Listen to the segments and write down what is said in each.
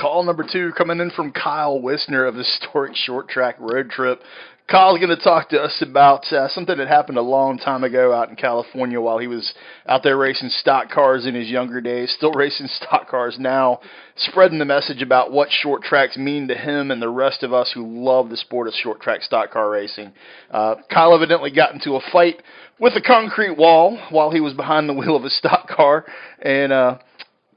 Call number 2 coming in from Kyle Whisner of Historic Short Track Road Trip. Kyle's going to talk to us about something that happened a long time ago out in California while he was out there racing stock cars in his younger days, still racing stock cars now, spreading the message about what short tracks mean to him and the rest of us who love the sport of short track stock car racing. Kyle evidently got into a fight with a concrete wall while he was behind the wheel of a stock car, and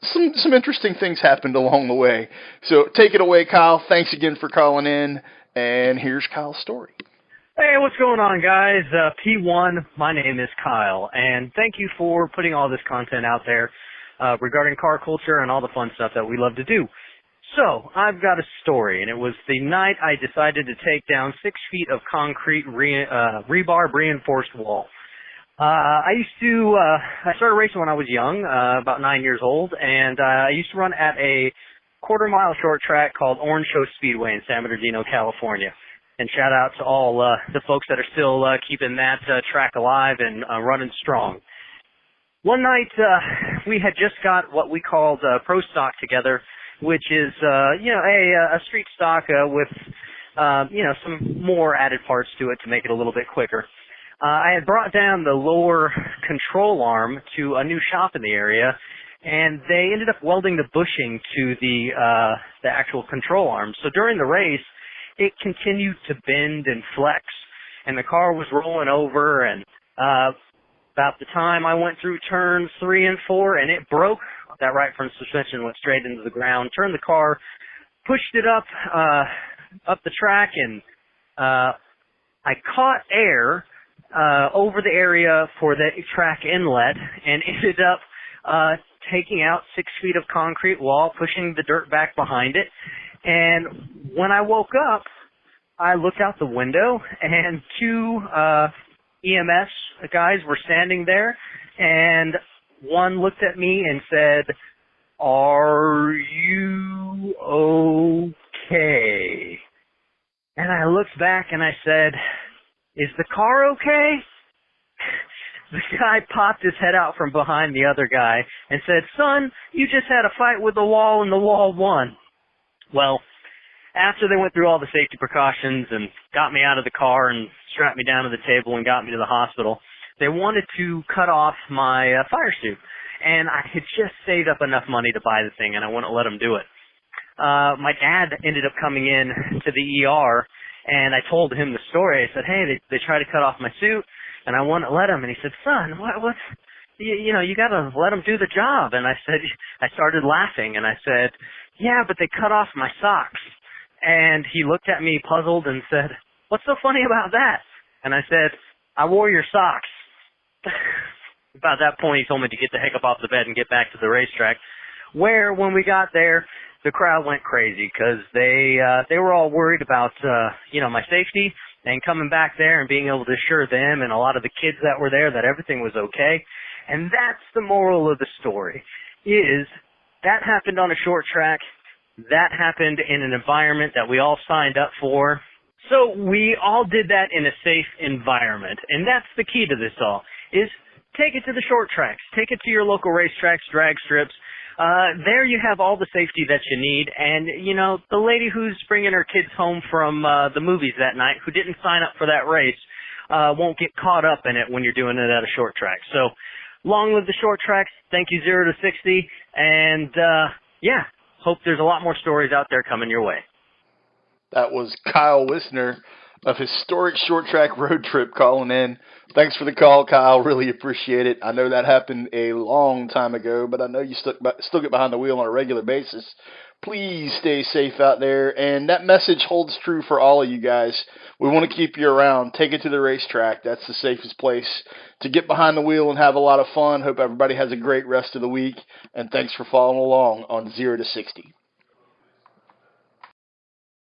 some interesting things happened along the way. So take it away, Kyle. Thanks again for calling in, and here's Kyle's story. Hey, what's going on, guys? P1, my name is Kyle, and thank you for putting all this content out there regarding car culture and all the fun stuff that we love to do. So, I've got a story, and it was the night I decided to take down 6 feet of concrete rebar reinforced wall. I started racing when I was young, about 9 years old, and I used to run at a quarter-mile short track called Orange Show Speedway in San Bernardino, California. And shout out to all the folks that are still keeping that track alive and running strong. One night, we had just got what we called pro stock together, which is, a street stock with, some more added parts to it to make it a little bit quicker. I had brought down the lower control arm to a new shop in the area, and they ended up welding the bushing to the actual control arm. So during the race, it continued to bend and flex, and the car was rolling over, and about the time I went through turns 3 and 4, and it broke. That right front suspension went straight into the ground, turned the car, pushed it up the track, and I caught air over the area for the track inlet and ended up taking out 6 feet of concrete wall, pushing the dirt back behind it. And when I woke up, I looked out the window, and 2 EMS guys were standing there, and one looked at me and said, "Are you okay?" And I looked back and I said, "Is the car okay?" The guy popped his head out from behind the other guy and said, "Son, you just had a fight with the wall and the wall won." Well, after they went through all the safety precautions and got me out of the car and strapped me down to the table and got me to the hospital, they wanted to cut off my fire suit. And I had just saved up enough money to buy the thing, and I wouldn't let them do it. My dad ended up coming in to the ER, and I told him the story. I said, "Hey, they tried to cut off my suit, and I wouldn't let them." And he said, "Son, what? You got to let them do the job." And I started laughing, and I said, "Yeah, but they cut off my socks." And he looked at me puzzled and said, "What's so funny about that?" And I said, "I wore your socks." About that point, he told me to get the heck up off the bed and get back to the racetrack, where when we got there, the crowd went crazy because they were all worried about, my safety and coming back there and being able to assure them and a lot of the kids that were there that everything was okay. And that's the moral of the story, is that happened on a short track. That happened in an environment that we all signed up for. So we all did that in a safe environment. And that's the key to this all, is take it to the short tracks. Take it to your local racetracks, drag strips. There you have all the safety that you need. And, the lady who's bringing her kids home from the movies that night who didn't sign up for that race won't get caught up in it when you're doing it at a short track. So long live the short tracks. Thank you, 0 to 60. And, hope there's a lot more stories out there coming your way. That was Kyle Whisner of Historic Short Track Road Trip calling in. Thanks for the call, Kyle. Really appreciate it. I know that happened a long time ago, but I know you still get behind the wheel on a regular basis. Please stay safe out there, and that message holds true for all of you guys. We want to keep you around. Take it to the racetrack. That's the safest place to get behind the wheel and have a lot of fun. Hope everybody has a great rest of the week, and thanks for following along on 0 to 60.